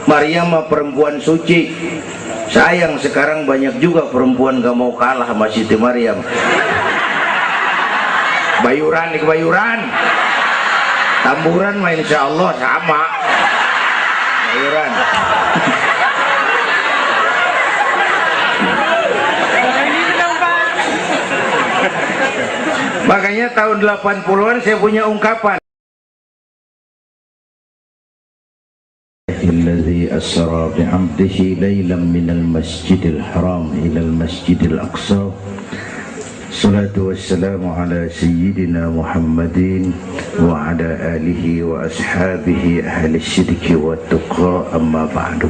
Maryam mah perempuan suci. Sayang sekarang banyak juga perempuan gak mau kalah sama Siti Maryam. Bayuran nih bayuran, tamburan mah insya Allah sama. Bayuran. Makanya tahun 80-an saya punya ungkapan. الذي أسرى بعبده ليلا من المسجد الحرام إلى المسجد الأقصى الصلاة والسلام على سيدنا محمد وعلى آله وأصحابه أهل الشرك والتقى أما بعد.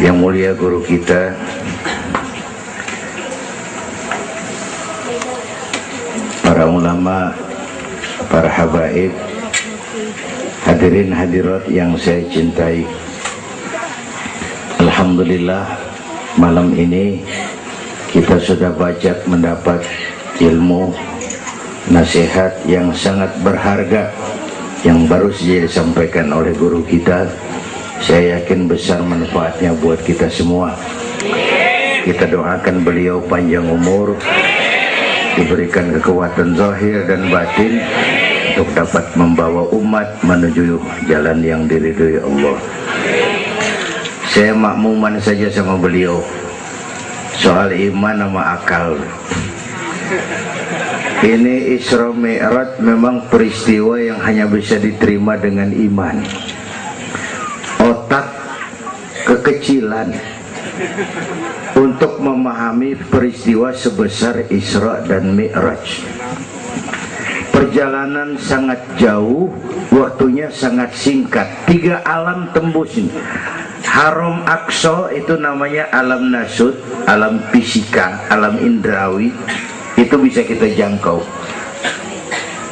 Yang mulia guru kita para ulama, para habaib, hadirin hadirat yang saya cintai, alhamdulillah malam ini kita sudah banyak mendapat ilmu nasihat yang sangat berharga yang baru saja disampaikan oleh guru kita. Saya yakin besar manfaatnya buat kita semua. Kita doakan beliau panjang umur, diberikan kekuatan zahir dan batin untuk dapat membawa umat menuju jalan yang diridhoi Allah. Saya makmuman saja sama beliau soal iman sama akal. Ini Isra Mi'raj memang peristiwa yang hanya bisa diterima dengan iman. Otak kekecilan untuk memahami peristiwa sebesar Isra dan Mi'raj. Perjalanan sangat jauh, waktunya sangat singkat. 3 alam tembusin. Haram Aqsa itu namanya alam nasut, alam fisika, alam indrawi. Itu bisa kita jangkau.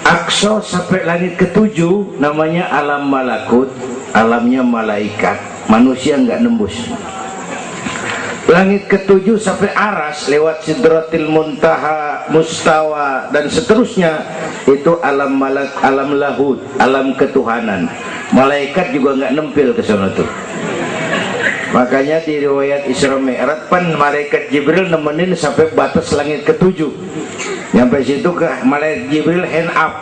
Aqsa sampai langit ke-7 namanya alam malakut, alamnya malaikat. Manusia nggak nembus. Langit ke-7 sampai aras lewat Sidratil Muntaha, Mustawa dan seterusnya itu alam malak, alam lahud, alam ketuhanan. Malaikat juga nggak nempel ke sana tuh. Makanya di riwayat Isra Mi'raj pan malaikat Jibril nemenin sampai batas langit ke-7. Nyampe situ ke malaikat Jibril hand up.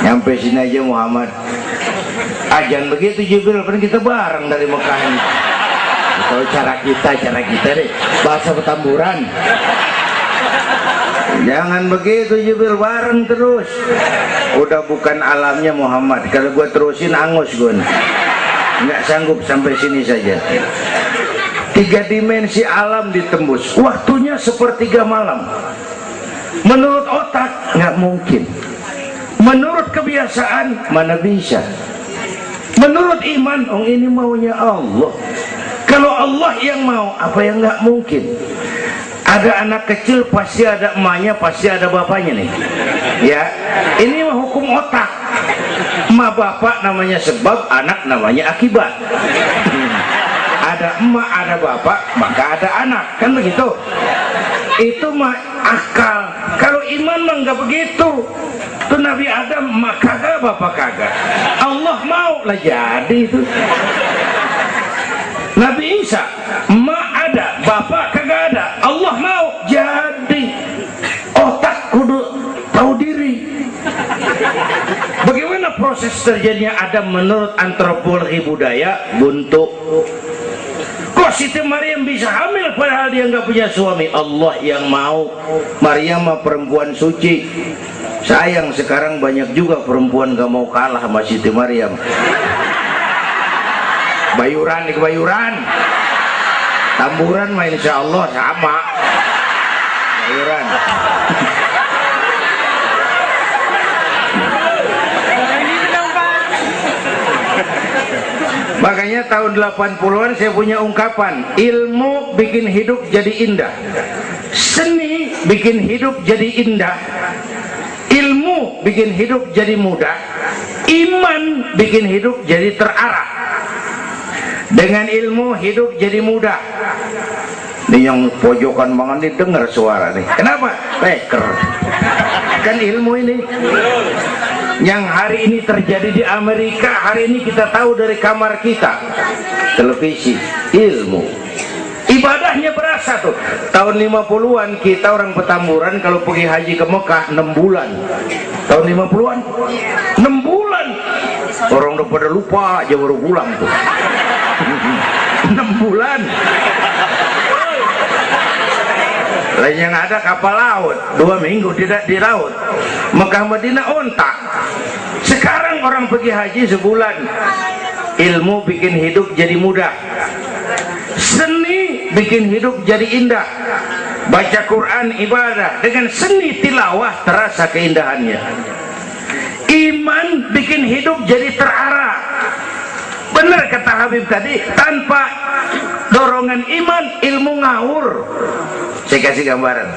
Nyampe sini aja Muhammad. Ajan begitu Jibril, kan kita bareng dari Mekah ini. Kalau cara kita deh, bahasa petamburan. Jangan begitu Jibril, bareng terus. Udah bukan alamnya Muhammad. Kalau gua terusin angus gua. Nggak sanggup sampai sini saja. 3 dimensi alam ditembus. Waktunya sepertiga malam. Menurut otak nggak mungkin. Menurut kebiasaan mana bisa. Menurut iman, oh ini maunya Allah. Kalau Allah yang mau, apa yang nggak mungkin? Ada anak kecil pasti ada emaknya, pasti ada bapaknya nih. Ya, ini mah hukum otak. Emak bapak namanya sebab, anak namanya akibat. Ada emak, ada bapak, maka ada anak, kan begitu? Itu mah akal. Kalau iman mah nggak begitu. Itu Nabi Adam, emak kagak, bapak kagak. Allah mau lah jadi itu. Nabi Isa, emak ada, bapak kagak ada. Allah mau jadi. Otak kudu tahu diri. Bagaimana proses terjadinya Adam menurut antropologi budaya? Buntu. Kok Siti Maryam bisa hamil padahal dia nggak punya suami? Allah yang mau. Maryam mah perempuan suci. Sayang sekarang banyak juga perempuan gak mau kalah sama Siti Maryam. Bayuran nih bayuran, tamburan mah insya Allah sama. Bayuran. Makanya tahun 80-an saya punya ungkapan, ilmu bikin hidup jadi indah, seni bikin hidup jadi indah, ilmu bikin hidup jadi mudah, iman bikin hidup jadi terarah. Dengan ilmu hidup jadi mudah. Ini yang pojokan banget nih dengar suara nih. Kenapa? Peker. Kan ilmu ini. Yang hari ini terjadi di Amerika, hari ini kita tahu dari kamar kita. Televisi, ilmu. Ibadahnya berasa tuh. Tahun 50-an kita orang Petamburan kalau pergi haji ke Mekah 6 bulan. Tahun 50-an 6 bulan. Orang udah pada lupa aja baru pulang tuh. 6 bulan. Lain yang ada kapal laut 2 minggu tidak di laut. Mekah Madinah ontak. Sekarang orang pergi haji sebulan. Ilmu bikin hidup jadi mudah, seni bikin hidup jadi indah. Baca Quran ibadah, dengan seni tilawah terasa keindahannya. Iman bikin hidup jadi terarah. Benar kata Habib tadi, tanpa dorongan iman ilmu ngawur. Saya kasih gambaran.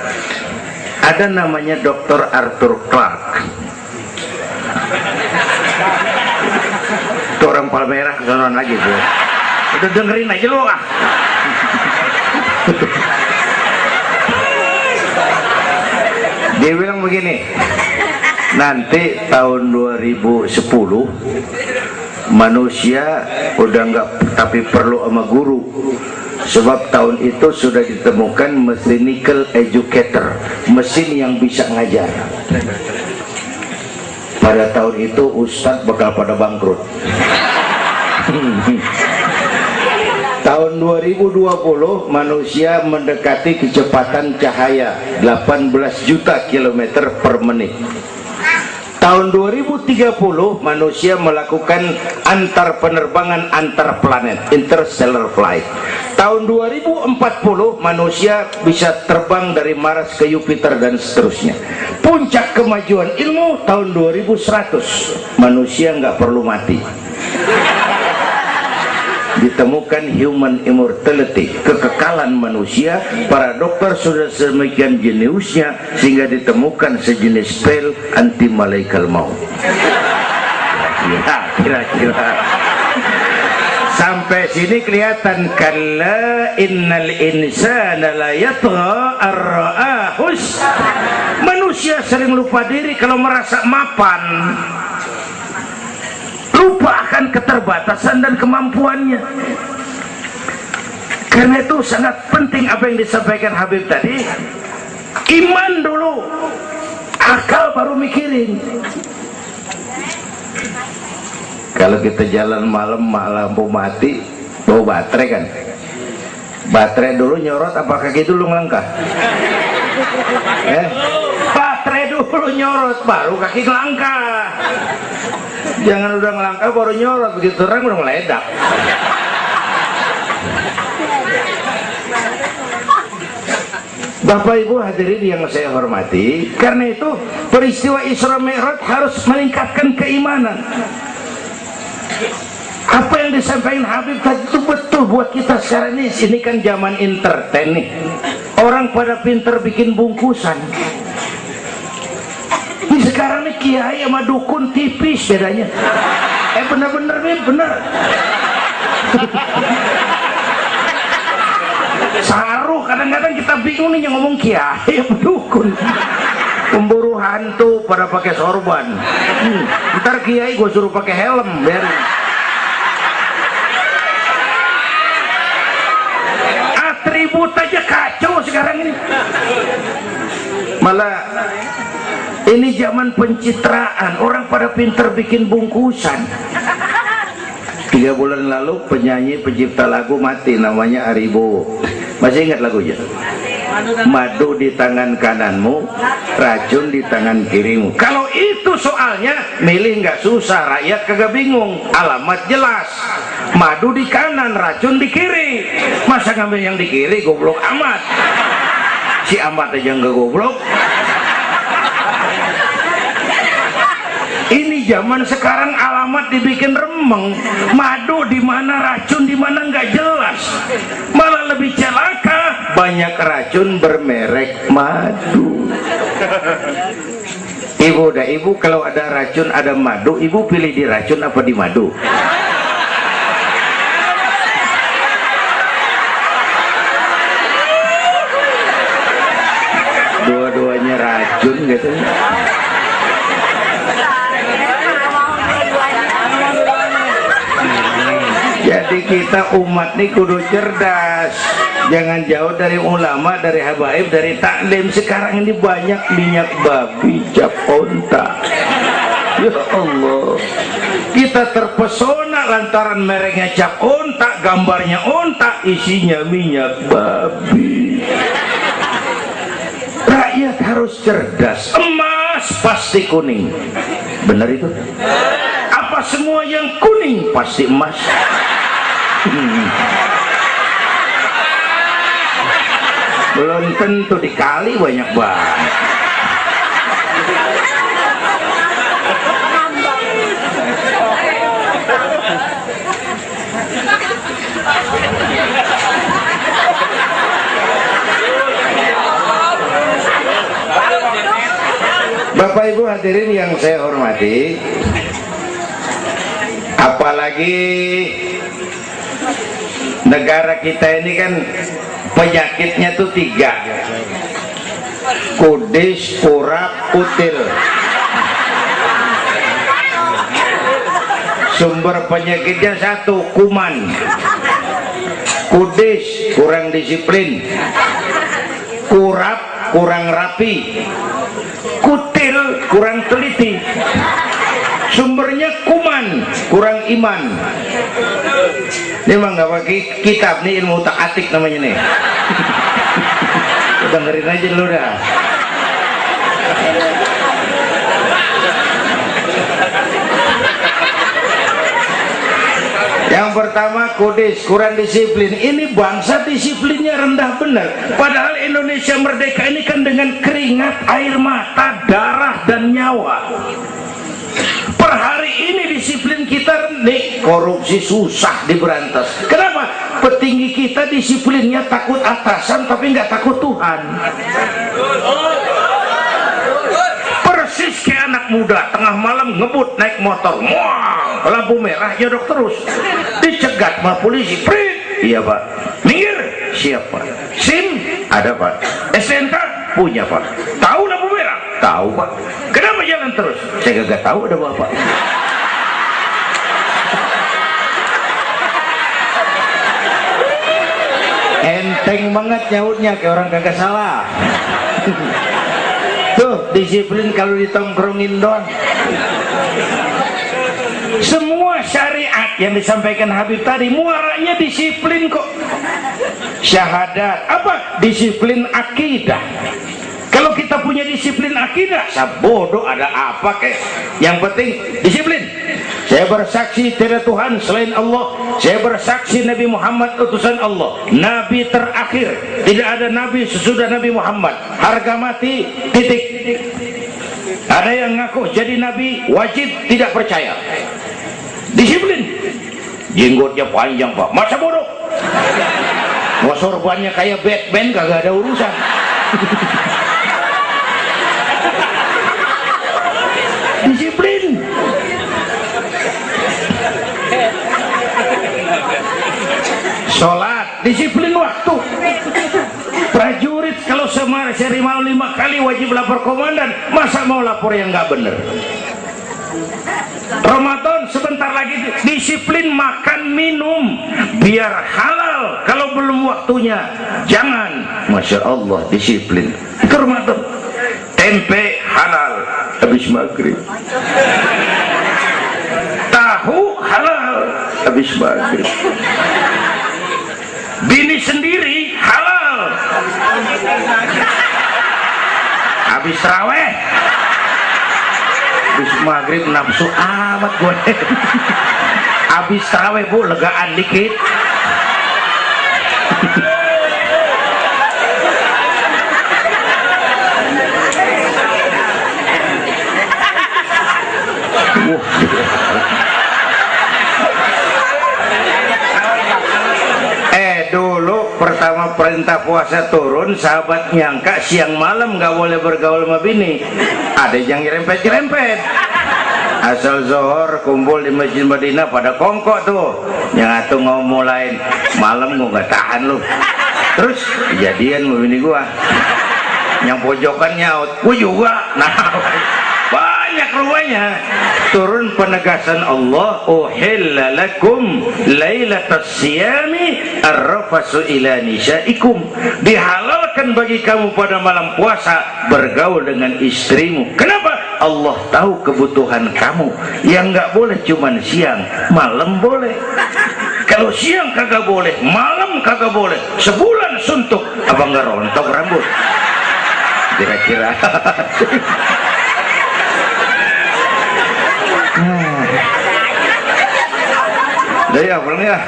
Ada namanya Dr. Arthur Clarke. Itu orang Palmerah kesonoan lagi tuh. Udah dengerin aja lo ah. Dia bilang begini, nanti tahun 2010 manusia udah nggak tapi perlu sama guru, sebab tahun itu sudah ditemukan mechanical educator, mesin yang bisa ngajar. Pada tahun itu ustadz bakal pada bangkrut. Tahun 2020 manusia mendekati kecepatan cahaya 18 juta kilometer per menit. Tahun 2030 manusia melakukan antar penerbangan antar planet, interstellar flight. Tahun 2040 manusia bisa terbang dari Mars ke Jupiter dan seterusnya. Puncak kemajuan ilmu tahun 2100 manusia nggak perlu mati. Ditemukan human immortality, kekekalan manusia. Para dokter sudah sedemikian jeniusnya sehingga ditemukan sejenis pil anti malaikal maut. Ya, kira-kira sampai sini kelihatan. Kalla innal insana la yatgha ar-ra'ahus. Manusia sering lupa diri kalau merasa mapan, lupa akan keterbatasan dan kemampuannya. Karena itu sangat penting apa yang disampaikan Habib tadi. Iman dulu, akal baru mikirin. Kalau kita jalan malam lampu mati, bawa baterai kan, baterai dulu nyorot apa kaki dulu ngelangkah? Baterai dulu nyorot baru kaki ngelangkah. Jangan udah ngelangkah baru nyorot, begitu terang udah meledak. Bapak Ibu hadirin yang saya hormati, karena itu peristiwa Isra Mi'raj harus meningkatkan keimanan. Apa yang disampaikan Habib tadi itu betul buat kita sekarang ini. Ini kan zaman entertain nih. Orang pada pinter bikin bungkusan. Ini sekarang nih kiai sama dukun tipis bedanya. Bener-bener nih, bener. Saruh, kadang-kadang kita bingung nih yang ngomong kiai sama dukun. Pemburu hantu pada pakai sorban. Ntar kiai gue suruh pakai helm biar. Atribut aja kacau sekarang ini. Malah ini zaman pencitraan, orang pada pinter bikin bungkusan. 3 bulan lalu penyanyi pencipta lagu mati, namanya Aribo. Masih ingat lagunya? Madu di tangan kananmu, racun di tangan kirimu. Kalau itu soalnya milih nggak susah, rakyat kagak bingung, alamat jelas. Madu di kanan, racun di kiri. Masa ngambil yang di kiri, goblok amat. Si amat aja nggak goblok. Ini zaman sekarang alamat dibikin remeng, madu di mana, racun di mana nggak jelas. Malah lebih celaka, banyak racun bermerek madu. Ibu kalau ada racun ada madu, ibu pilih di racun apa di madu? Dua-duanya racun gitu. Jadi kita umat nih kudu cerdas, jangan jauh dari ulama, dari habaib, dari taklim. Sekarang ini banyak minyak babi, cap onta. Ya Allah, kita terpesona lantaran mereknya cap onta, gambarnya onta, isinya minyak babi. Rakyat harus cerdas. Emas pasti kuning, benar itu? Apa semua yang kuning pasti emas? Belum tentu, dikali banyak banget. Bapak Ibu hadirin yang saya hormati, apalagi negara kita ini kan penyakitnya tuh 3: kudis, kurap, kutil. Sumber penyakitnya 1, kuman. Kudis, kurang disiplin. Kurap, kurang rapi. Kutil, kurang teliti. Sumbernya kuman, kurang iman. Ini mah nggak pakai kitab nih, ilmu tak atik namanya nih. Dengerin aja dulu dah. Yang pertama kudis, kurang disiplin. Ini bangsa disiplinnya rendah benar. Padahal Indonesia merdeka ini kan dengan keringat, air mata, darah dan nyawa. Per hari ini disiplin kita rendah, korupsi susah diberantas. Kenapa? Petinggi kita disiplinnya takut atasan tapi nggak takut Tuhan. Persis kayak anak muda tengah malam ngebut naik motor, wah, lampu merah nyodok terus, dicegat sama polisi. Prit, iya pak. Minggir, siapa? SIM ada pak. SNK punya pak. Tahu lampu merah? Tahu pak. Kenapa jalan terus? Saya gak tahu, ada bapak. Enteng banget nyautnya, kayak orang kagak salah. Tuh disiplin kalau ditongkrongin doang. Semua syariat yang disampaikan Habib tadi muaranya disiplin kok. Syahadat apa? Disiplin akidah. Kalau kita punya disiplin akidah, sabodo ada apa kek? Yang penting disiplin. Saya bersaksi tidak Tuhan selain Allah. Saya bersaksi Nabi Muhammad utusan Allah, Nabi terakhir. Tidak ada Nabi sesudah Nabi Muhammad. Harga mati, titik. Ada yang ngaku jadi Nabi, wajib tidak percaya. Disiplin. Jenggotnya panjang pak, masa bodoh. Mau sorbannya kayak Batman, kagak ada urusan. Disiplin. Sholat, disiplin waktu. Prajurit kalau sehari mau 5 kali wajib lapor komandan, masa mau lapor yang nggak bener? Ramadan sebentar lagi, disiplin makan minum biar halal. Kalau belum waktunya jangan. Masya Allah, disiplin. Itu Ramadan. Tempe halal habis maghrib, tahu halal habis maghrib, bini sendiri halal habis raweh, habis maghrib nafsu amat gue. Habis raweh bu, legaan dikit. Dulu pertama perintah puasa turun, sahabat nyangka siang malam nggak boleh bergaul sama bini. Ada yang nyerempet-nyerempet. Asal zohor kumpul di Masjid Madinah pada kongkok tuh. Yang atuh ngomong lain, malam gua nggak tahan lu. Terus kejadian sama bini gua. Yang pojokan nyaut, gua juga. Nah, banyak rupanya. turun penegasan Allah, uhilla lakum lailatas siyami arrafasu ila nisaikum, dihalalkan bagi kamu pada malam puasa bergaul dengan istrimu. Kenapa? Allah tahu kebutuhan kamu. Yang nggak boleh cuman siang, malam boleh. Kalau siang kagak boleh, malam kagak boleh, sebulan suntuk, apa nggak rontok rambut? Kira-kira. Dari apa nih ya?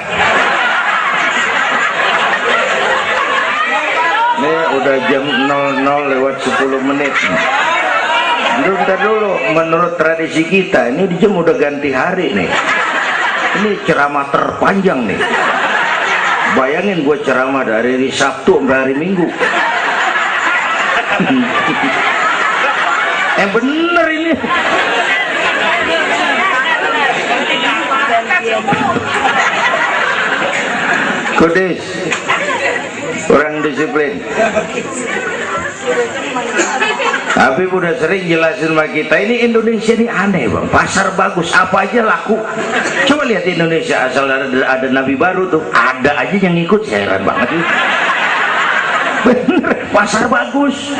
Ini udah jam 00:10. Bentar dulu, menurut tradisi kita ini di jam udah ganti hari nih. Ini ceramah terpanjang nih. Bayangin gue ceramah dari hari Sabtu sampai hari Minggu. Bener ini. Kudis, orang disiplin. Tapi udah sering jelasin sama kita, ini Indonesia ini aneh bang, pasar bagus apa aja laku. Coba lihat Indonesia, asal ada nabi baru tuh ada aja yang ngikut, heran banget. Bener, pasar bagus,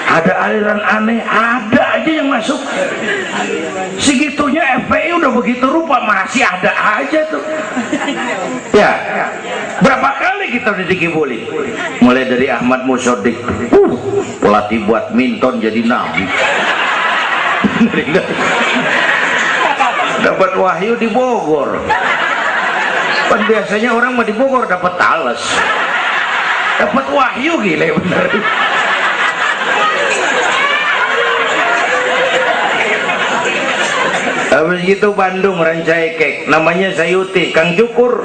ada aliran aneh, ada aja yang masuk. Segitunya FPI udah begitu rupa, masih ada aja tuh. Ya, berapa kali kita dikibuli, mulai dari Ahmad Musodik, pelatih badminton jadi nabi. Dapat wahyu di Bogor. Kan biasanya orang mah di Bogor dapat tales, dapat wahyu, gila bener. Habis itu Bandung Rancaikek, namanya Sayuti, Kang Cukur,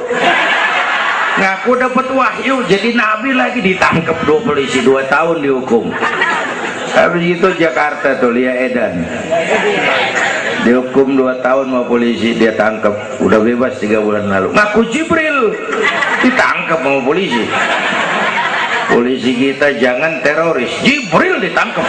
ngaku dapat wahyu jadi nabi lagi, ditangkap 2 polisi 2 tahun dihukum. Habis itu Jakarta tuh Lia Edan dihukum 2 tahun sama polisi, dia tangkap, udah bebas 3 bulan lalu. Ngaku Jibril ditangkap sama polisi. Polisi kita jangan teroris, Jibril ditangkap.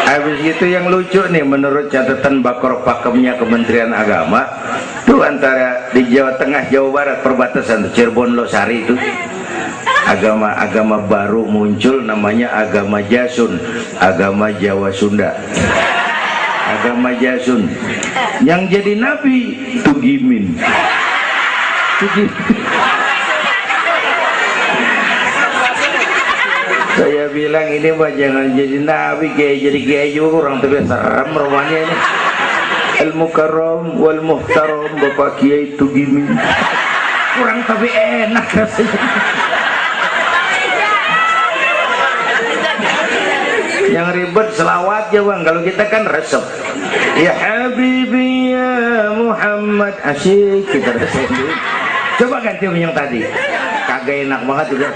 Habis itu yang lucu nih, menurut catatan Bakor Pakemnya Kementerian Agama tuh, antara di Jawa Tengah Jawa Barat perbatasan Cirebon Losari itu agama baru muncul, namanya agama Jasun, agama Jawa Sunda. Agama Jasun yang jadi nabi Tugimin. Saya bilang ini mah jangan jadi nabi, kayak jadi kiai juga orang tapi serem rumahnya ini. Al Mukarram wal Muhtaram Bapak Kiai Tugimin, kurang tapi enak rasanya. Yang ribet selawat ya bang, kalau kita kan resep. Ya Habibi ya Muhammad, asyik kita resep. Coba ganti yang tadi, kagak enak banget udah.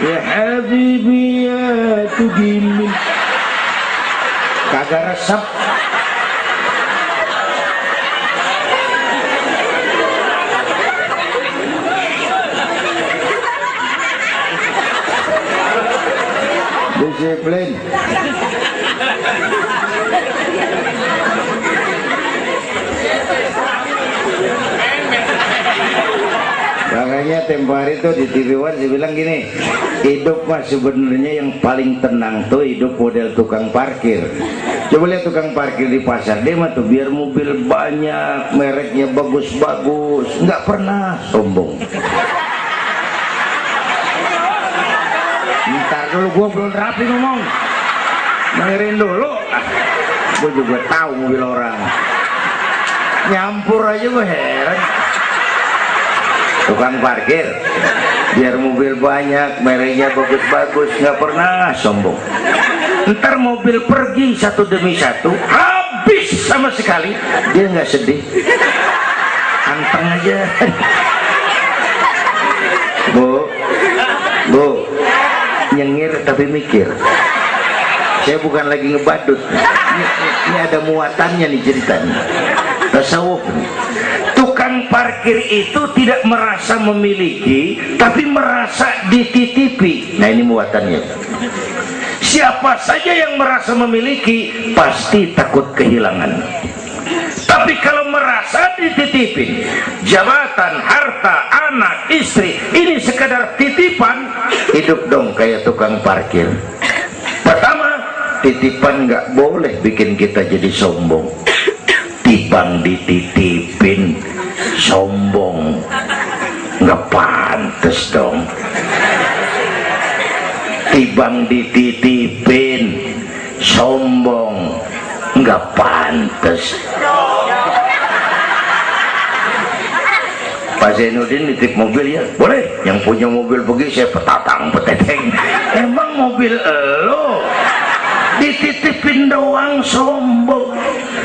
Ya Habibi ya Tugimin, kagak resep. Disiplin. Makanya tempo hari tuh di TV One saya bilang gini, hidup mah sebenarnya yang paling tenang tuh hidup model tukang parkir. Coba lihat tukang parkir di pasar, dia mah tuh biar mobil banyak, mereknya bagus-bagus, nggak pernah sombong. Ntar dulu, gua belum rapi ngomong, dengerin dulu. Gua juga tahu mobil orang, nyampur aja gua heran. Tukang parkir biar mobil banyak, mereknya bagus-bagus, nggak pernah sombong. Ntar mobil pergi satu demi satu, habis sama sekali, dia nggak sedih, anteng aja. Bu, nyengir tapi mikir. Saya bukan lagi ngebadut. Ini ada muatannya nih ceritanya. Tasawuf. Tukang parkir itu tidak merasa memiliki, tapi merasa dititipi. Nah ini muatannya. Siapa saja yang merasa memiliki pasti takut kehilangan. Tapi kalau merasa dititipin, jabatan, harta, anak, istri, ini sekadar titipan, hidup dong kayak tukang parkir. Pertama, titipan nggak boleh bikin kita jadi sombong. Tibang dititipin sombong, nggak pantes dong. Tibang dititipin sombong, nggak pantes. Pak Zainuddin nitip mobil ya, boleh. Yang punya mobil begitu saya petatang peteteng. Emang mobil lo dititipin doang sombong.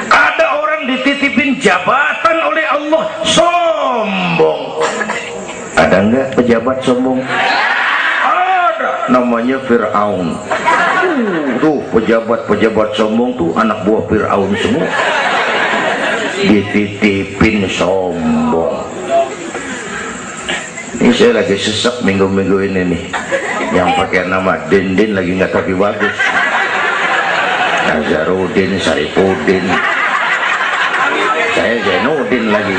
Ada orang dititipin jabatan oleh Allah sombong. Ada nggak pejabat sombong? Ada, namanya Fir'aun. Tuh pejabat-pejabat sombong tuh anak buah Fir'aun semua. Dititipin sombong. Ini saya lagi sesek minggu-minggu ini nih. Yang pakai nama Dindin lagi nggak tapi bagus. Nazarudin, Saripudin, saya Zainuddin lagi.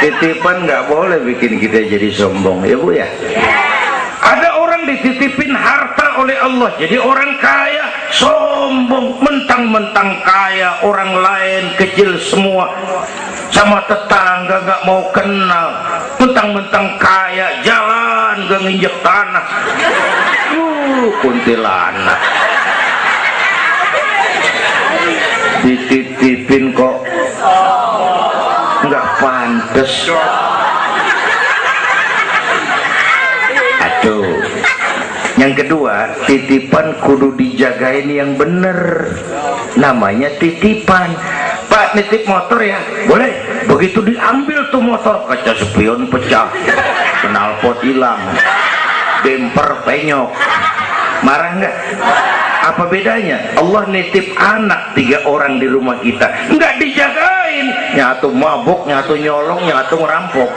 Titipan nggak boleh bikin kita jadi sombong, ya Bu ya. Ada orang dititipin harta oleh Allah, jadi orang kaya sombong, mentang-mentang kaya, orang lain kecil semua, sama tetangga nggak mau kenal, mentang-mentang kaya, jalan gak nginjek tanah. Kuntilanak dititipin kok nggak pantes. Aduh. Yang kedua, titipan kudu dijagain yang bener. Namanya titipan. Pak nitip motor ya, boleh. Begitu diambil tuh motor, kaca spion pecah, knalpot hilang, bemper penyok, marah nggak? Apa bedanya? Allah nitip anak 3 orang di rumah kita, nggak dijagain, nyatu mabuk, nyatu nyolong, nyatu ngerampok.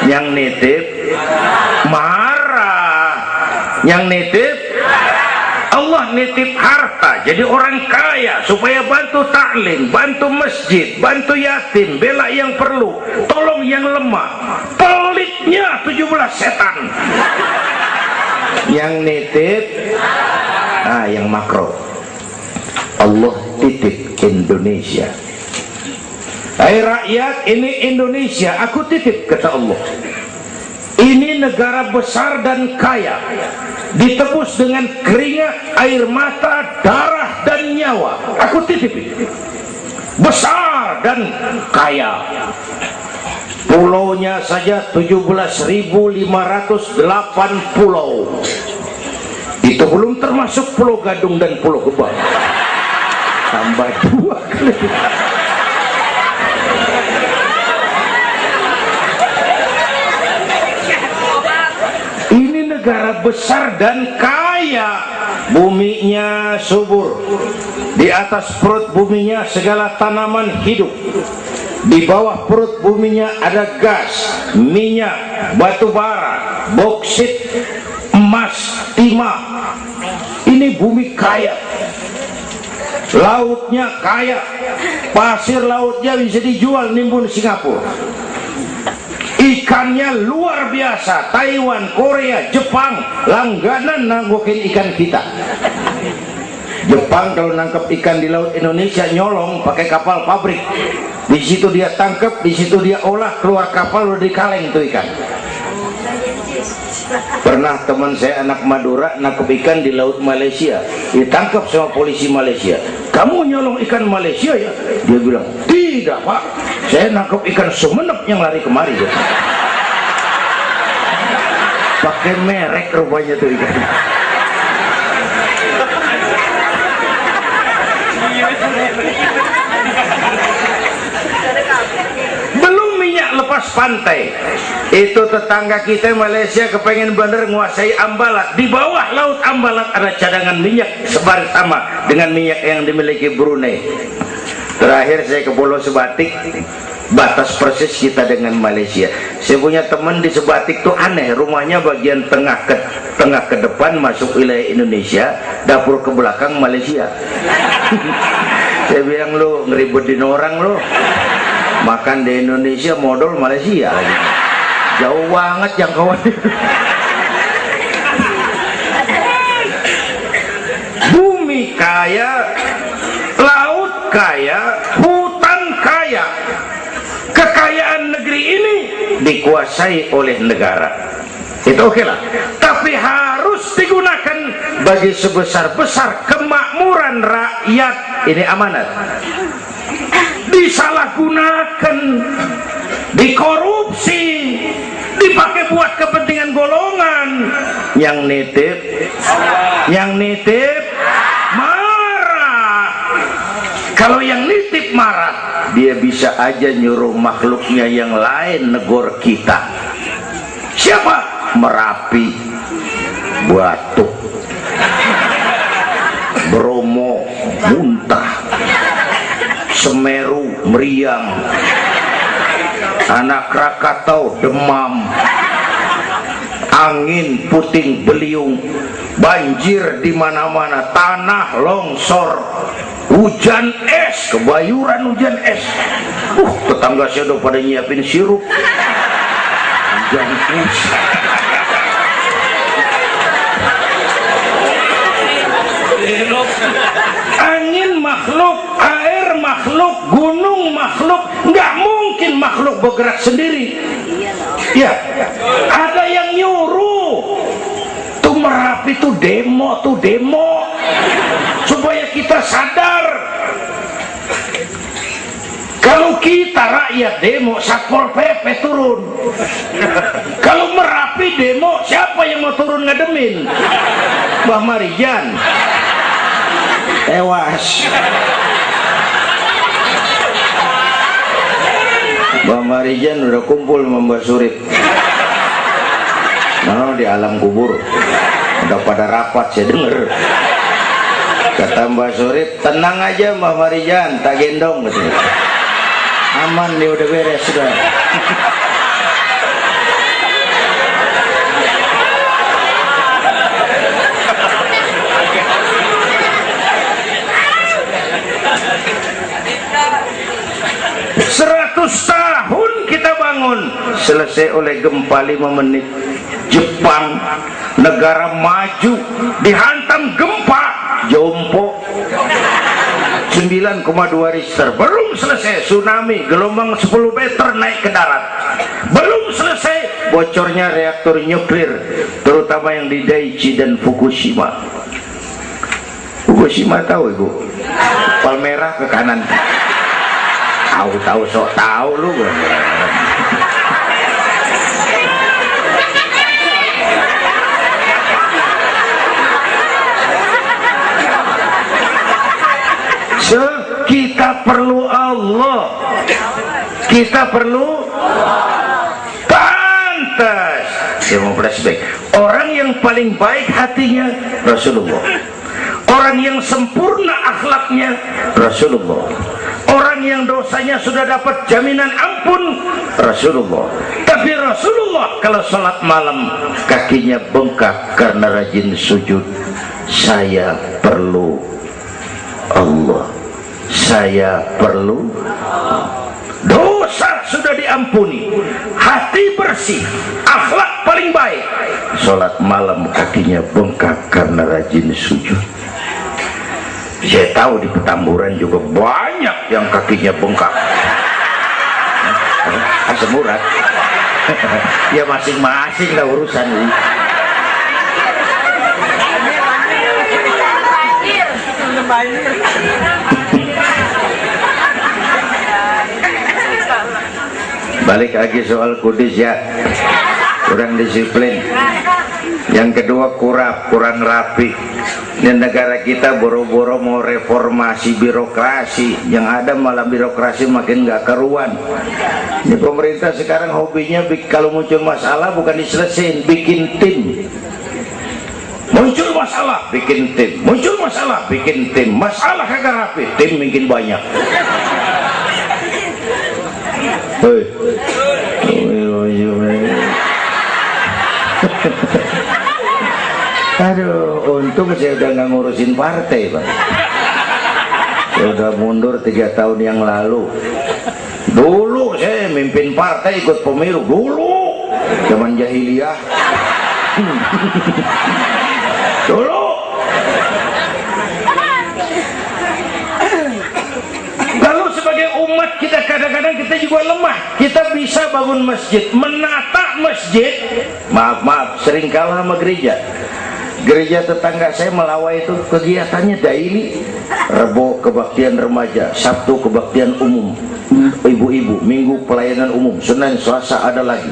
Yang nitip marah, yang nitip Allah nitip harta, jadi orang kaya supaya bantu taklim, bantu masjid, bantu yatim, bela yang perlu, tolong yang lemah. Pelitnya 17 setan. Yang nitip yang makro, Allah titip Indonesia. Hai rakyat, ini Indonesia aku titip, kata Allah. Ini negara besar dan kaya, ditebus dengan keringat, air mata, darah dan nyawa. Aku titip besar dan kaya. Pulaunya saja 17.508 pulau. Itu belum termasuk Pulau Gadung dan Pulau Gebang. Tambah 2 kali. Ini negara besar dan kaya. Buminya subur. Di atas perut buminya segala tanaman hidup. Di bawah perut buminya ada gas, minyak, batu bara, boksit, emas, timah. Ini bumi kaya. Lautnya kaya. Pasir lautnya bisa dijual nimbun Singapura. Ikannya luar biasa. Taiwan, Korea, Jepang langganan nanggukin ikan kita. Jepang kalau nangkep ikan di laut Indonesia nyolong pakai kapal pabrik. Di situ dia tangkep, di situ dia olah, keluar kapal udah dikaleng tuh ikan. Pernah teman saya anak Madura nangkep ikan di laut Malaysia, ditangkap sama polisi Malaysia. Kamu nyolong ikan Malaysia ya? Dia bilang, tidak Pak, saya nangkep ikan Sumenep yang lari kemari ya. Pakai merek rupanya tuh ikan. pantai. Itu tetangga kita Malaysia kepengen bener nguasai Ambalat. Di bawah laut Ambalat ada cadangan minyak sebaris sama dengan minyak yang dimiliki Brunei. Terakhir saya ke Pulau Sebatik, batas persis kita dengan Malaysia. Saya punya teman di Sebatik tuh aneh, rumahnya bagian tengah ke depan masuk wilayah Indonesia, dapur ke belakang Malaysia. Saya bilang, lu ngeribetin orang lu, makan di Indonesia modal Malaysia lagi, jauh banget jangkauannya. Bumi kaya, laut kaya, hutan kaya. Kekayaan negeri ini dikuasai oleh negara. Itu oke lah. Tapi harus digunakan bagi sebesar-besar kemakmuran rakyat. Ini amanat. Disalahgunakan, dikorupsi, dipakai buat kepentingan golongan. Yang nitip marah. Kalau yang nitip marah, dia bisa aja nyuruh makhluknya yang lain negor kita. Siapa? Merapi, Batuk, Bromo, muntah, Semeru, meriang, Anak Krakatau, demam, angin puting beliung, banjir di mana-mana, tanah longsor, hujan es, kebayuran hujan es. Tetangga saya udah pada nyiapin sirup hujan es. Angin makhluk, air makhluk, gunung makhluk. Nggak mungkin makhluk bergerak sendiri. Ya, ada yang nyuruh. Tuh Merapi tuh demo supaya kita sadar. Kalau kita rakyat demo, Satpol PP turun. Kalau Merapi demo, siapa yang mau turun ngademin? Mbah Marijan tewas. Mbah Marijan udah kumpul sama Mbah Surip. Nah, di alam kubur udah pada rapat, saya denger. Kata Mbah Surip, tenang aja Mbah Marijan, tak gendong gitu. Aman nih, udah beres sudah. Tahun kita bangun, selesai oleh gempa 5 menit. Jepang, negara maju, dihantam gempa, jompo 9,2 Richter. Belum selesai tsunami, gelombang 10 meter naik ke darat. Belum selesai bocornya reaktor nuklir, terutama yang di Daiichi dan Fukushima. Fukushima tahu ibu? Palmerah ke kanan. Tahu sok tahu lu. Kita perlu Allah. Kita perlu pantas. Saya mau flashback. Orang yang paling baik hatinya Rasulullah. Orang yang sempurna akhlaknya Rasulullah. Orang yang dosanya sudah dapat jaminan ampun Rasulullah. Tapi Rasulullah kalau sholat malam kakinya bengkak karena rajin sujud. Saya perlu Allah. Saya perlu dosa sudah diampuni, hati bersih, akhlak paling baik. Sholat malam kakinya bengkak karena rajin sujud. Saya tahu di Petamburan juga banyak yang kakinya bengkak. Asam urat. Ya masing-masing lah urusan ini. Balik lagi soal kudus ya, kurang disiplin. Yang kedua kurang rapi. Di negara kita boro-boro mau reformasi birokrasi, yang ada malah birokrasi makin gak karuan. Ini pemerintah sekarang hobinya kalau muncul masalah bukan diselesain, bikin tim. Muncul masalah, bikin tim. Muncul masalah, bikin tim. Masalah kagak rapi, tim makin banyak. Hei. Aduh, untung saya udah nggak ngurusin partai, Pak. Saya udah mundur 3 tahun yang lalu. Dulu saya mimpin partai, ikut pemilu dulu, zaman jahiliyah. Dulu. Lalu sebagai umat kita kadang-kadang kita juga lemah. Kita bisa bangun masjid, menata masjid. Maaf, sering kalah sama gereja. Gereja tetangga saya Melawai itu kegiatannya daily. Rebo kebaktian remaja, Sabtu kebaktian umum, ibu-ibu, Minggu pelayanan umum, Senin Selasa ada lagi.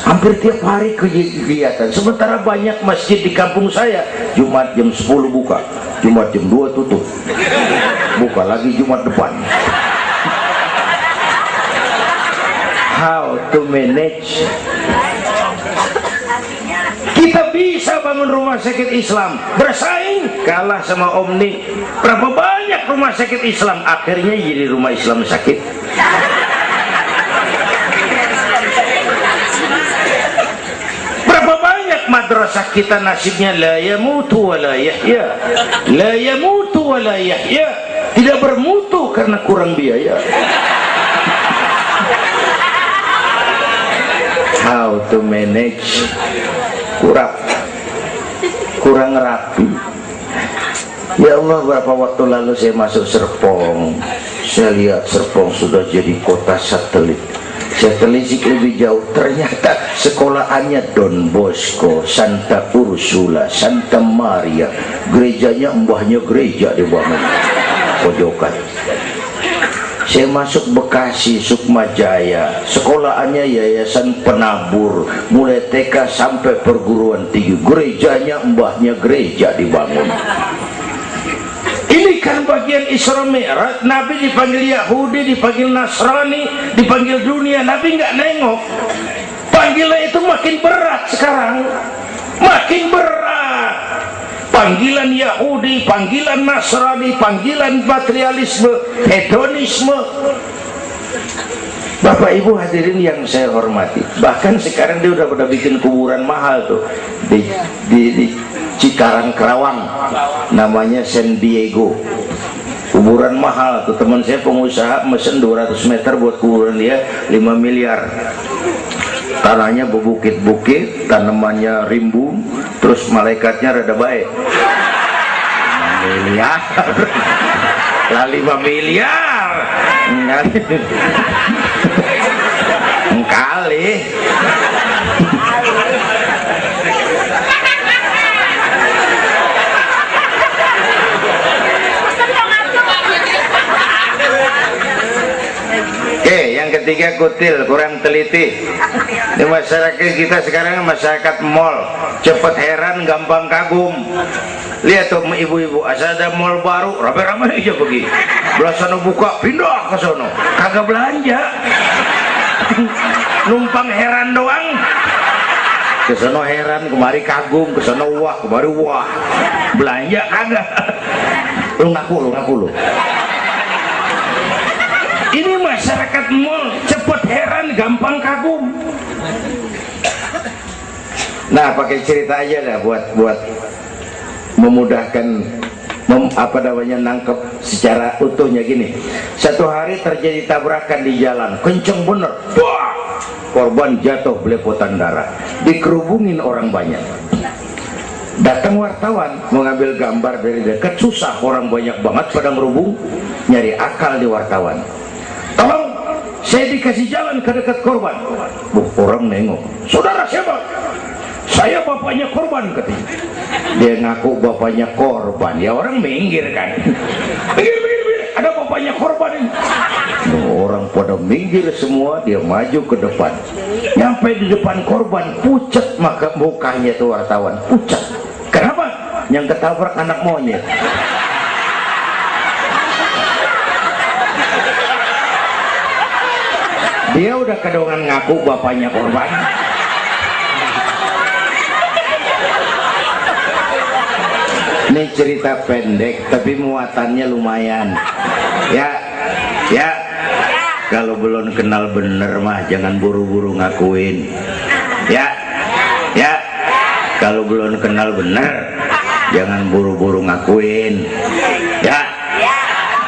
Hampir tiap hari kegiatan. Sementara banyak masjid di kampung saya, Jumat jam 10 buka, Jumat jam 2 tutup, buka lagi Jumat depan. How to manage? Kita bisa bangun rumah sakit Islam, bersaing, kalah sama Omni. Berapa banyak rumah sakit Islam akhirnya jadi rumah Islam sakit. Berapa banyak madrasah kita nasibnya la yamutu wa la yahya, la yamutu wa la yahya, tidak bermutu karena kurang biaya. How to manage? Kurang rapi. Ya Allah, berapa waktu lalu saya masuk Serpong, saya lihat Serpong sudah jadi kota satelit. Saya telisik lebih jauh, ternyata sekolahannya Don Bosco, Santa Ursula, Santa Maria, gerejanya mbahnya gereja di bawah pojokan. Saya masuk Bekasi, Sukmajaya, sekolahannya Yayasan Penabur, mulai TK sampai perguruan tinggi, gerejanya mbahnya gereja dibangun. Ini kan bagian Isra Mi'raj. Nabi dipanggil Yahudi, dipanggil Nasrani, dipanggil dunia, Nabi nggak nengok. Panggilan itu makin berat sekarang, makin berat. Panggilan Yahudi, panggilan Nasrani, panggilan materialisme, hedonisme. Bapak Ibu hadirin yang saya hormati, bahkan sekarang dia udah pada bikin kuburan mahal tuh di Cikarang Kerawang, namanya San Diego. Kuburan mahal tuh, teman saya pengusaha mesen 200 meter buat kuburan dia 5 miliar. Tanahnya berbukit-bukit, tanamannya rimbun, terus malaikatnya rada baik. 5 miliar lah, 5 miliar kali. Oke, yang ketiga kutil, kurang teliti. Di masyarakat kita sekarang masyarakat mall, cepet heran, gampang kagum. Lihat tuh ibu-ibu, asal ada mall baru, rame-rame aja pergi. Belah sana buka, pindah ke sono, kagak belanja. Numpang heran doang. Ke sono heran, kemari kagum, ke sono wah, kemari wah. Belanja kagak. Lu ngaku lu. Ini masyarakat mall, cepet heran, gampang kagum. Nah, pakai cerita aja lah buat memudahkan nangkep secara utuhnya gini. Satu hari terjadi tabrakan di jalan, kenceng bener. Wah! Korban jatuh belepotan darah, dikerubungin orang banyak. Datang wartawan mengambil gambar dari dekat, susah, orang banyak banget pada ngerubung, nyari akal di wartawan. Tolong, saya dikasih jalan ke dekat korban. Orang nengok, saudara siapa? Saya bapaknya korban, katanya. Dia ngaku bapaknya korban, ya orang minggir kan. Minggir, ada bapaknya korban ini. Orang pada minggir semua, dia maju ke depan. Nyampe di depan korban, pucat maka mukanya tuh wartawan, pucat. Kenapa? yang ketabrak anak monyet. Dia udah kedongan ngaku bapaknya korban. Ini cerita pendek tapi muatannya lumayan. Ya, kalau belum kenal bener mah jangan buru-buru ngakuin. Ya, kalau belum kenal bener jangan buru-buru ngakuin. Ya,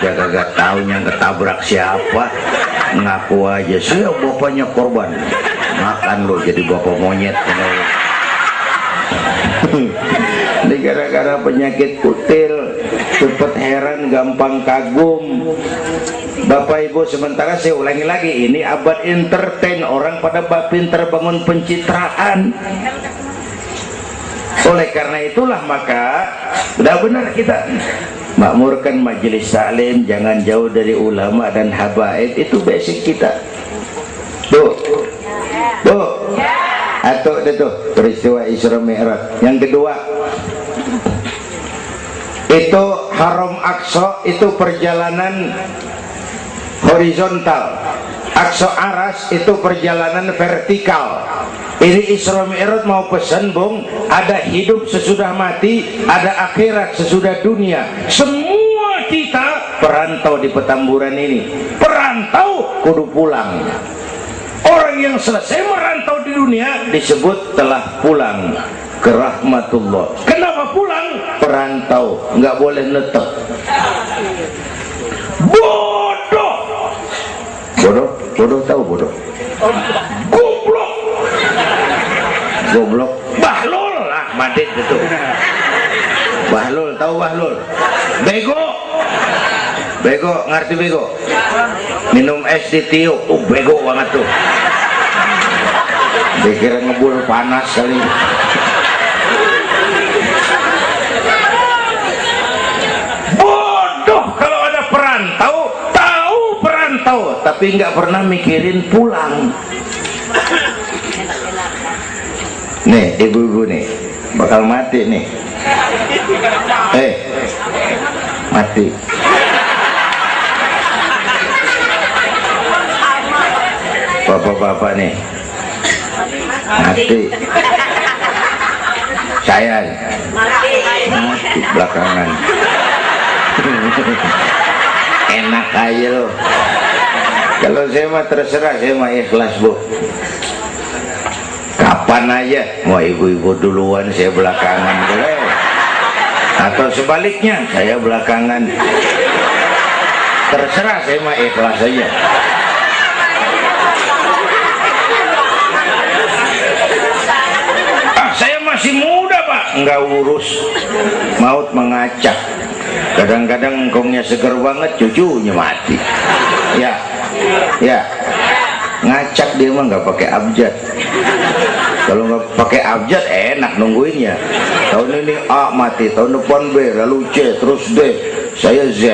kagak tahu yang ketabrak siapa, ngaku aja saya bapaknya korban. Makan lo jadi bapak monyet. Ini gara-gara penyakit kutil, cepet heran, gampang kagum. Bapak Ibu, sementara saya ulangi lagi, ini abad entertain, orang pada pinter bangun pencitraan. Oleh karena itulah maka udah benar kita makmurkan majelis taklim, jangan jauh dari ulama dan habaib, itu basic kita. Tuh. Atau itu peristiwa Isra Mi'raj. Yang kedua, itu Haram Aqsa, itu perjalanan horizontal. Aqsa Aras itu perjalanan vertikal. Ini Isra Mi'raj mau pesan, Bung, ada hidup sesudah mati, ada akhirat sesudah dunia. Semua kita perantau di Petamburan ini. Perantau kudu pulang. Orang yang selesai merantau di dunia disebut telah pulang ke rahmatullah. Kenapa pulang? Perantau, nggak boleh netep. Bodoh tahu bodoh? Goblok. Bahlul lah, Madit itu. Bahlul, tahu Bahlul? Bego, ngerti bego? Minum es ditiup, bego banget tuh. Dikira ngebul panas kali. Bodoh kalau ada perantau, tahu perantau, tapi nggak pernah mikirin pulang. Nih, ibu-ibu nih, bakal mati nih. Mati. Bapak-bapak nih mati. Saya mati belakangan. Enak aja loh. Kalau saya mah terserah, saya mah ikhlas, Bu. Kapan aja, mau ibu-ibu duluan, saya belakangan, boleh. Atau sebaliknya, saya belakangan. Terserah, saya mah ikhlas aja. Masih muda, Pak, nggak urus, maut mengacak. Kadang-kadang engkongnya seger banget, cucunya mati. Ya, ngacak dia mah nggak pakai abjad. Kalau nggak pakai abjad enak nungguinnya. Tahun ini A mati, tahun depan B, lalu C, terus D, saya Z.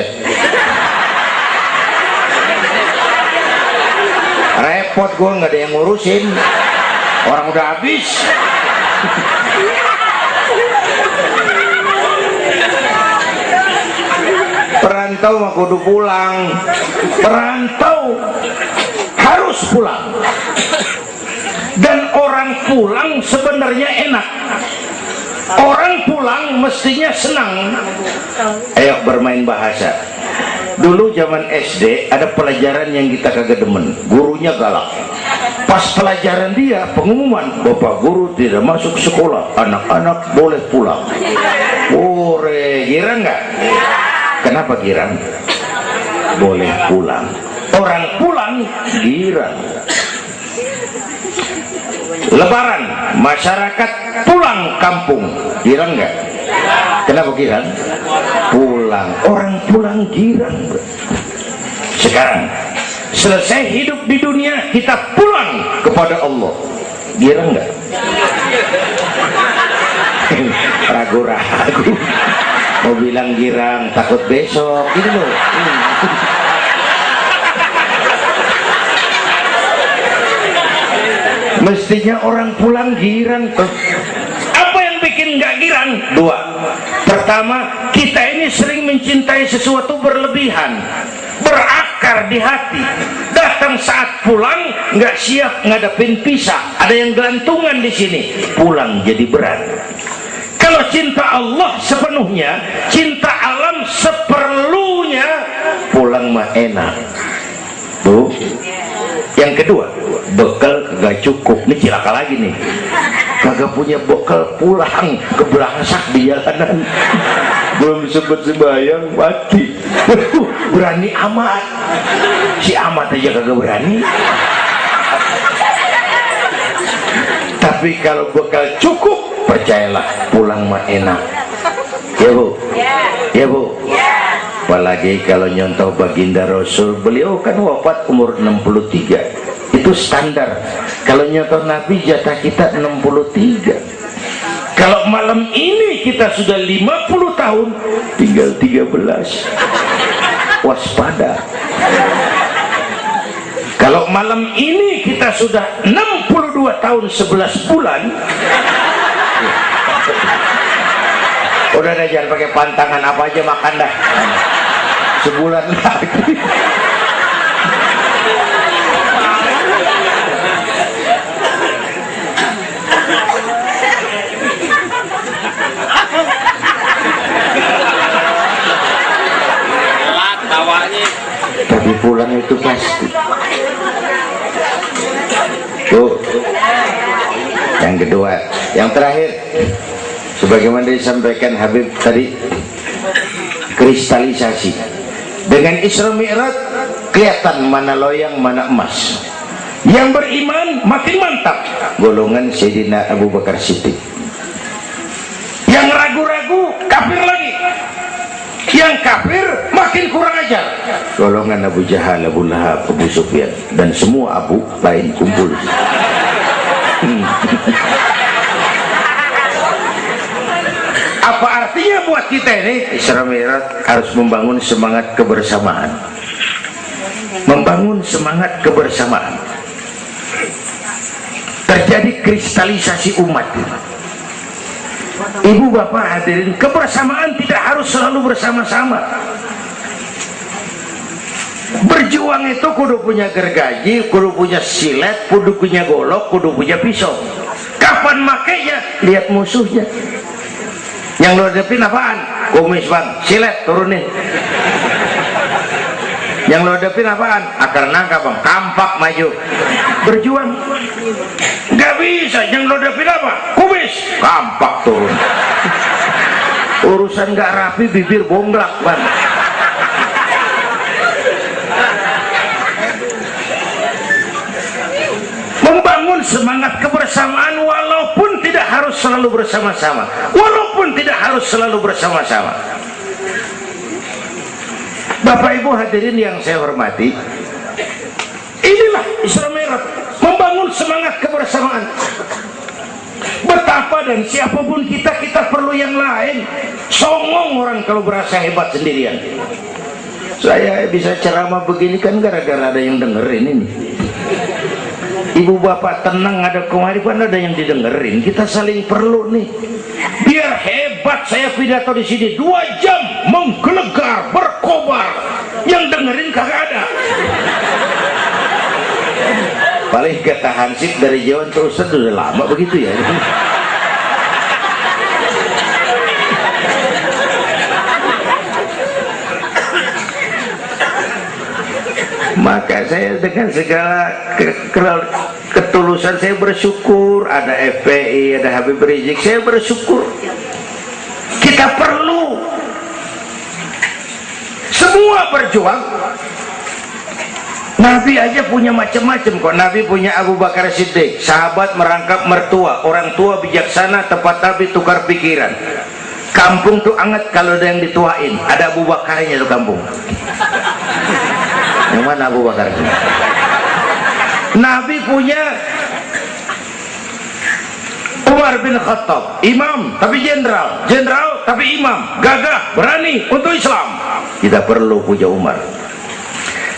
Repot gua, nggak ada yang ngurusin. Orang udah habis. Perantau mah kudu pulang. Perantau harus pulang. Dan orang pulang sebenarnya enak. Orang pulang mestinya senang. Ayo bermain bahasa. Dulu zaman SD ada pelajaran yang kita kagak demen, gurunya galak. Pas pelajaran dia pengumuman, Bapak guru tidak masuk sekolah, anak-anak boleh pulang. Girang nggak? Kenapa girang? Boleh pulang. Orang pulang girang. Lebaran, masyarakat pulang kampung, girang nggak? Kenapa girang? Pulang. Orang pulang girang. Sekarang selesai hidup di dunia, kita pulang kepada Allah, girang nggak? Ragu-ragu, mau bilang girang, takut besok gitu loh. Mestinya orang pulang girang tuh. Apa yang bikin nggak girang? Datang dua. Pertama, kita ini sering mencintai sesuatu berlebihan, berakar di hati. Datang saat pulang nggak siap ngadepin pisah, ada yang gelantungan di sini, pulang jadi berat. Kalau cinta Allah sepenuhnya, cinta alam seperlunya, pulang mah enak. Tuh. Yang kedua, bekal kagak cukup. Ini cilaka lagi nih. Kagak punya bekal, pulang kebelangsak di jalanan. Belum sempat sembahyang mati. Berani amat. Si amat aja kagak berani. Tapi kalau bekal cukup, percayalah pulang mah enak. Ya Bu? Ya Bu? Apalagi kalau nyontoh baginda Rasul, beliau kan wafat umur 63, itu standar. Kalau nyontoh Nabi, jatah kita 63. Kalau malam ini kita sudah 50 tahun, tinggal 13. Waspada. Kalau malam ini kita sudah 62 tahun 11 bulan, udah deh, jangan pakai pantangan, apa aja makan dah. Sebulan lagi. Tapi pulang itu pasti. Tuh. Yang kedua, yang terakhir, sebagaimana disampaikan Habib tadi, kristalisasi. Dengan Isra Mi'raj kelihatan mana loyang mana emas. Yang beriman makin mantap, golongan Sayyidina Abu Bakar Siddiq. Yang ragu-ragu kafir lagi. Yang kafir makin kurang ajar, golongan Abu Jahal, Abu Lahab, Abu Sufyan, dan semua Abu lain kumpul. Apa artinya buat kita ini? Isra Mi'raj harus membangun semangat kebersamaan, membangun semangat kebersamaan. Terjadi kristalisasi umat. Ibu bapak hadirin, kebersamaan tidak harus selalu bersama-sama. Berjuang itu kudu punya gergaji, kudu punya silet, kudu punya golok, kudu punya pisau. Kapan makainya? Lihat musuhnya. Yang lo hadapin apaan? Kumis bang, silet turunin. Yang lo hadapin apaan? Akar nangka bang, kampak maju. Berjuang nggak bisa. Yang lo hadapin apa? Kumis, kampak turun. Urusan nggak rapi, bibir bonglak bang. Membangun semangat kebersamaan walaupun tidak harus selalu bersama-sama, walaupun tidak harus selalu bersama-sama. Bapak Ibu hadirin yang saya hormati, inilah Isra Mi'raj, membangun semangat kebersamaan. Betapa dan siapapun kita, kita perlu yang lain. Songong orang kalau berasa hebat sendirian. Saya bisa ceramah begini kan gara-gara ada yang dengerin ini. Ibu bapak tenang, ada kearifan, ada yang didengerin. Kita saling perlu nih. Biar hebat saya pidato di sini 2 jam menggelegar, berkobar. Yang dengerin kagak ada. Paling kata Hansip dari Jawa terus udah lama begitu ya. Maka saya dengan segala ketulusan saya bersyukur ada FPI, ada Habib Rizik, saya bersyukur. Kita perlu semua berjuang. Nabi aja punya macam-macam kok. Nabi punya Abu Bakar Siddiq, sahabat merangkap mertua, orang tua bijaksana, tepat tapi tukar pikiran. Kampung tuh anget kalau ada yang dituain. Ada Abu Bakarnya tuh kampung. Yang mana Abu Bakar? Nabi punya Umar bin Khattab, imam tapi jenderal, jenderal tapi imam, gagah, berani untuk Islam. Kita perlu punya Umar.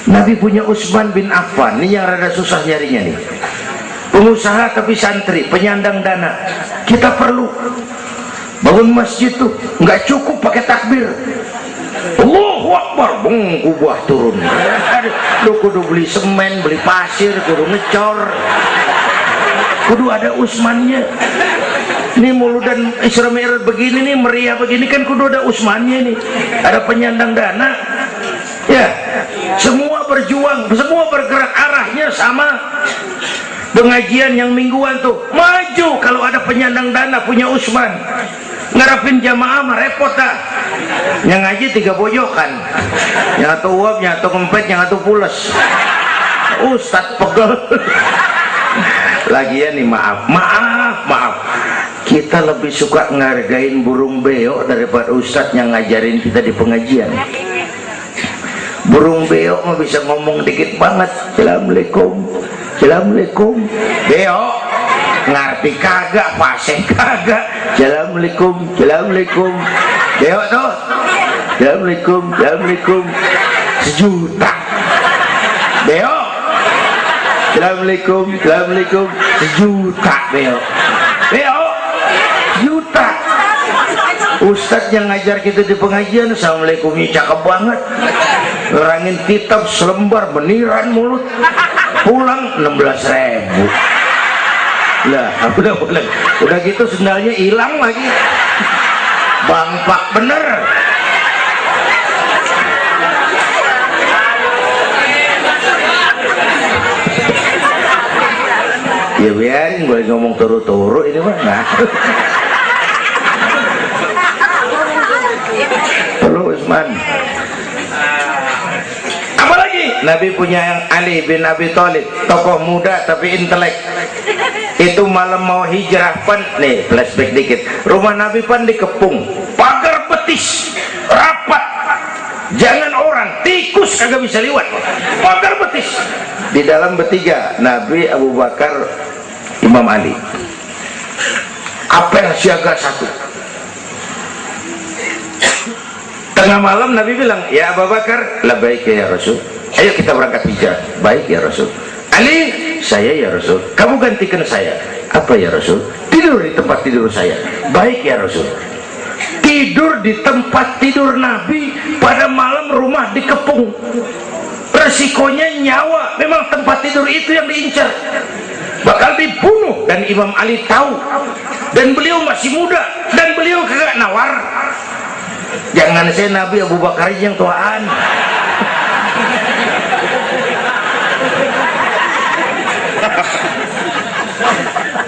Nabi punya Utsman bin Affan, ini yang rada susah nyarinya nih. Pengusaha tapi santri, penyandang dana. Kita perlu. Bangun masjid tuh nggak cukup pakai takbir, Allahu Akbar, kubah turun. Lu kudu beli semen, beli pasir, kudu ngecor, kudu ada usmannya. Ini muludan Isra Mi'raj begini nih, meriah begini kan kudu ada usmannya nih, ada penyandang dana. Ya, semua berjuang, semua bergerak, arahnya sama. Pengajian yang mingguan tuh maju kalau ada penyandang dana, punya usman. Ngarapin jamaah mah repot dah. Yang ngaji 3 pojokan, yang satu uap, yang satu kempet, yang satu pules. Ustadz pegel. Lagian nih, maaf, kita lebih suka ngargain burung beo daripada ustadz yang ngajarin kita di pengajian. Burung beo mah bisa ngomong dikit banget, assalamualaikum, assalamualaikum. Beo ngerti kagak, fasih kagak, assalamualaikum, assalamualaikum. Beo tuh assalamualaikum, assalamualaikum, 1 juta. Beo assalamualaikum, assalamualaikum, 1 juta. Beo juta. Ustadz yang ngajar kita di pengajian, assalamualaikumnya cakep banget, ngerangin kitab selembar, beniran mulut, pulang 16.000. Lah udah gitu sendalnya hilang lagi, bangpak bener. Ya biarin, boleh ngomong turu-turu ini mah. Nah. Halo Usman. Apalagi Nabi punya yang Ali bin Abi Thalib, tokoh muda tapi intelek. Itu malam mau hijrah pan, nih flashback dikit. Rumah Nabi pan dikepung, pagar betis, rapat. Jangan orang, tikus kagak bisa liwat. Pagar betis. Di dalam bertiga, Nabi, Abu Bakar, Imam Ali. Apel siaga 1. Tengah malam Nabi bilang, ya Abu Bakar, labbaik ya Rasul, ayo kita berangkat hijrah. Baik ya Rasul. Ali, saya ya Rasul, kamu gantikan saya. Apa ya Rasul? Tidur di tempat tidur saya. Baik ya Rasul. Tidur di tempat tidur Nabi pada malam rumah dikepung. Resikonya nyawa, memang tempat tidur itu yang diincar, bakal dibunuh, dan Imam Ali tahu, dan beliau masih muda, dan beliau kagak nawar. Jangan saya Nabi, Abu Bakar yang tuaan.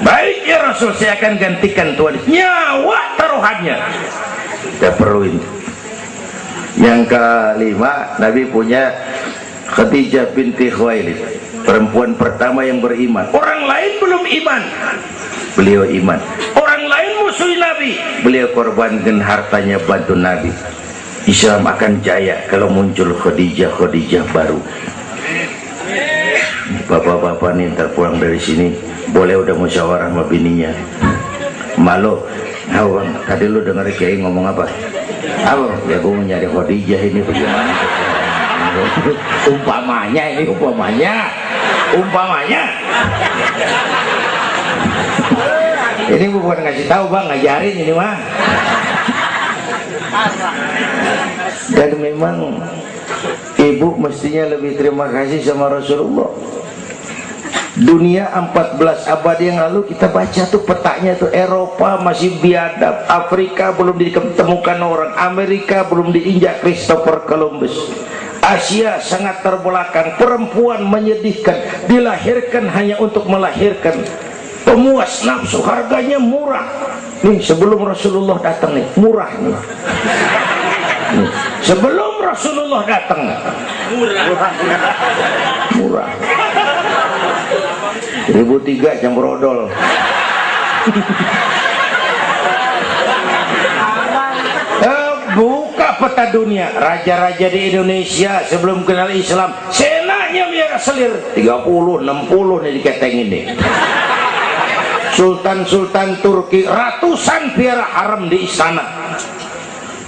Baik ya Rasul, saya akan gantikan tuan, nyawa taruhannya. Kita perluin. Yang kelima, Nabi punya Khadijah binti Khuwailid, perempuan pertama yang beriman. Orang lain belum iman, beliau iman. Orang lain musuh Nabi, beliau korbankan hartanya bantu Nabi. Islam akan jaya kalau muncul Khadijah baru. Bapak-bapak nih ntar pulang dari sini boleh udah musyawarah sama bininya. Malu, bang, tadi lu denger Kiai ngomong apa? Apa? Ya gue mau nyari Khadijah ini bagaimana? Umpamanya ini, umpamanya ini bukan ngasih tahu bang, ngajarin ini mah. Dan memang ibu mestinya lebih terima kasih sama Rasulullah. Dunia 14 abad yang lalu kita baca tuh petanya tuh, Eropa masih biadab, Afrika belum ditemukan orang, Amerika belum diinjak Christopher Columbus, Asia sangat terbelakang, perempuan menyedihkan, dilahirkan hanya untuk melahirkan, pemuas nafsu, harganya murah. Nih sebelum Rasulullah datang nih, murah nih. Nih, sebelum Rasulullah datang, murah. 1003 campur odol. Buka peta dunia, raja-raja di Indonesia sebelum kenal Islam, senanya biar selir 30, 60 nih diketengin nih. Sultan-sultan Turki ratusan piara haram di istana.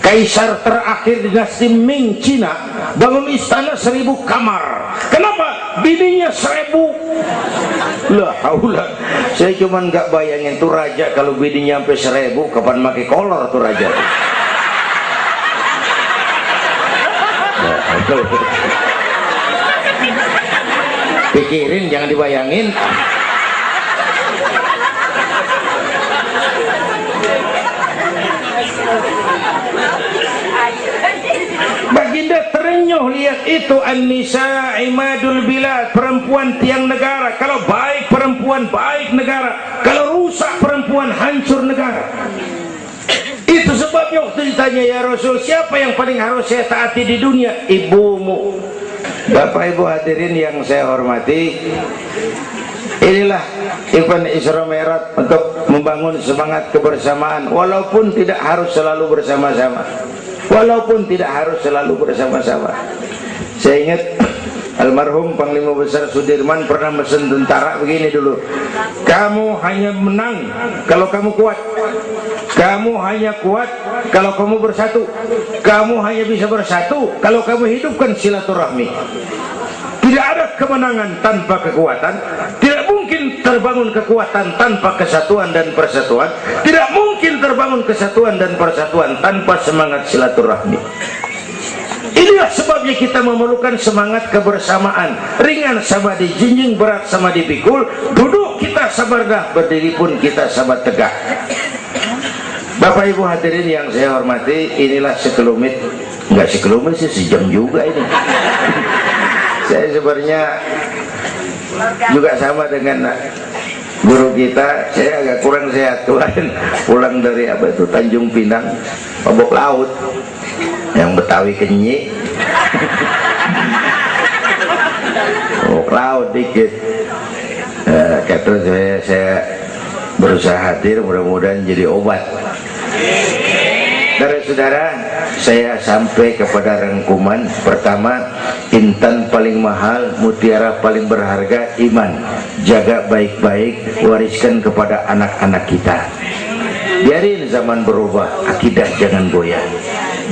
Kaisar terakhir dinasti Ming Cina bangun istana 1000 kamar. Kenapa? bininya 1000. Lah haula, saya cuman nggak bayangin tuh raja kalau bininya sampai 1000, kapan pakai kolor tuh raja. Pikirin, jangan dibayangin. Baginda terenyuh lihat itu. An-nisa imadul bilad, perempuan tiang negara. Kalau baik perempuan, baik negara. Kalau rusak perempuan, hancur negara. Itu sebabnya waktu ditanya, ya Rasul, siapa yang paling harus saya taati di dunia? Ibumu. Bapak Ibu hadirin yang saya hormati, inilah event Isra Mi'raj untuk membangun semangat kebersamaan, walaupun tidak harus selalu bersama-sama. Walaupun tidak harus selalu bersama-sama. Saya ingat almarhum Panglima Besar Sudirman pernah mesen tentara begini dulu, kamu hanya menang kalau kamu kuat, kamu hanya kuat kalau kamu bersatu, kamu hanya bisa bersatu kalau kamu hidupkan silaturahmi. Tidak ada kemenangan tanpa kekuatan, tidak mungkin terbangun kekuatan tanpa kesatuan dan persatuan, tidak mungkin terbangun kesatuan dan persatuan tanpa semangat silaturahmi. Inilah sebabnya kita memerlukan semangat kebersamaan. Ringan sama dijinjing, berat sama dipikul. Duduk kita sabar dah, berdiri pun kita sabar tegak. Bapak Ibu hadirin yang saya hormati, inilah sekelumit, enggak sekelumit sih, sejam juga ini. Saya sebenarnya juga sama dengan guru kita, saya agak kurang sehat kemarin pulang dari apa itu Tanjung Pinang, mabok laut, yang Betawi kenyi, mabok laut dikit. Kata saya berusaha hadir, mudah-mudahan jadi obat. Saudara-saudara, saya sampai kepada rangkuman pertama. Intan paling mahal, mutiara paling berharga, iman. Jaga baik-baik, wariskan kepada anak-anak kita. Biarin zaman berubah, akidah jangan goyah.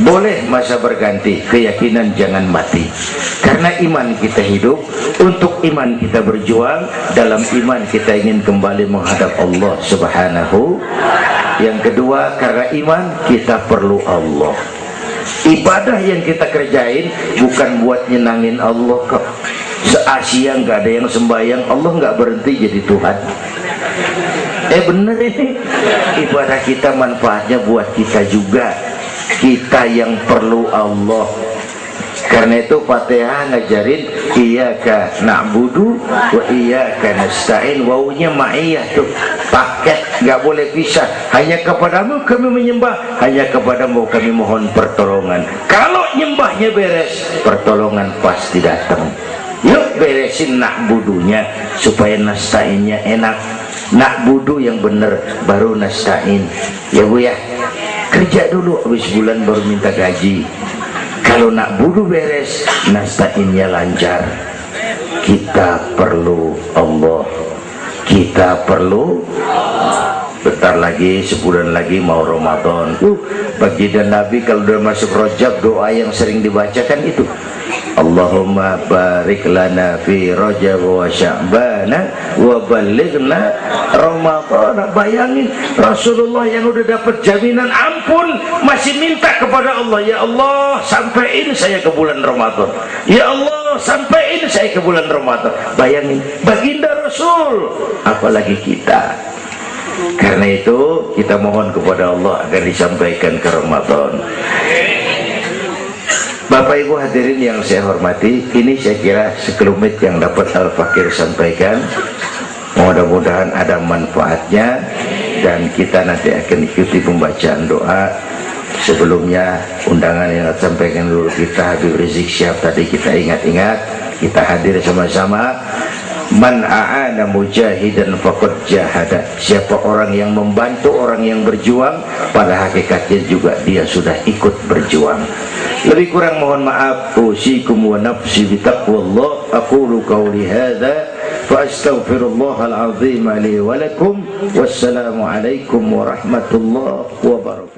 Boleh masa berganti, keyakinan jangan mati. Karena iman kita hidup, untuk iman kita berjuang. Dalam iman kita ingin kembali menghadap Allah Subhanahu. Yang kedua, karena iman kita perlu Allah. Ibadah yang kita kerjain bukan buat nyenangin Allah kok. Se-Asia nggak ada yang sembahyang, Allah nggak berhenti jadi Tuhan. Bener ini. Ibadah kita manfaatnya buat kita juga. Kita yang perlu Allah. Karena itu Fatihah ngajarin iyyaka na'budu wa iyyaka nasta'in. Wawunya ma'iyah tuh, paket, nggak boleh pisah. Hanya kepadamu kami menyembah, hanya kepadamu kami mohon pertolongan. Kalau nyembahnya beres, pertolongan pasti datang. Yuk beresin na'budunya supaya nasta'innya enak. Na'budu yang bener, baru nasta'in. Ya Bu ya, kerja dulu, habis bulan baru minta gaji. Kalau nak budu beres, nasta'innya lancar. Kita perlu Allah. Kita perlu. Bentar lagi, sebulan lagi mau Ramadan. Baginda Nabi kalau udah masuk Rajab, doa yang sering dibacakan itu, Allahumma barik lana fi Rajab wa Sya'bana wa balighna Ramadan. Bayangin Rasulullah yang udah dapat jaminan ampun masih minta kepada Allah, ya Allah sampaiin saya ke bulan Ramadan, ya Allah sampaiin saya ke bulan Ramadan. Bayangin baginda Rasul, apalagi kita. Karena itu kita mohon kepada Allah agar disampaikan ke Ramadan. Bapak Ibu hadirin yang saya hormati, ini saya kira sekelumit yang dapat Al-Fakir sampaikan. Mudah-mudahan ada manfaatnya, dan kita nanti akan ikuti pembacaan doa. Sebelumnya undangan yang sampaikan dulu kita, Habib Rizik Syihab tadi kita ingat-ingat, kita hadir sama-sama. Man a'ana mujahidan faqad jahada. Siapa orang yang membantu orang yang berjuang, pada hakikatnya juga dia sudah ikut berjuang. Lebih kurang mohon maaf. Usikum wa nafsi bitaqwallah. Aqulu qawli hadza fa astaghfirullahal azim li wa lakum. Wassalamu alaikum warahmatullahi wabarakatuh.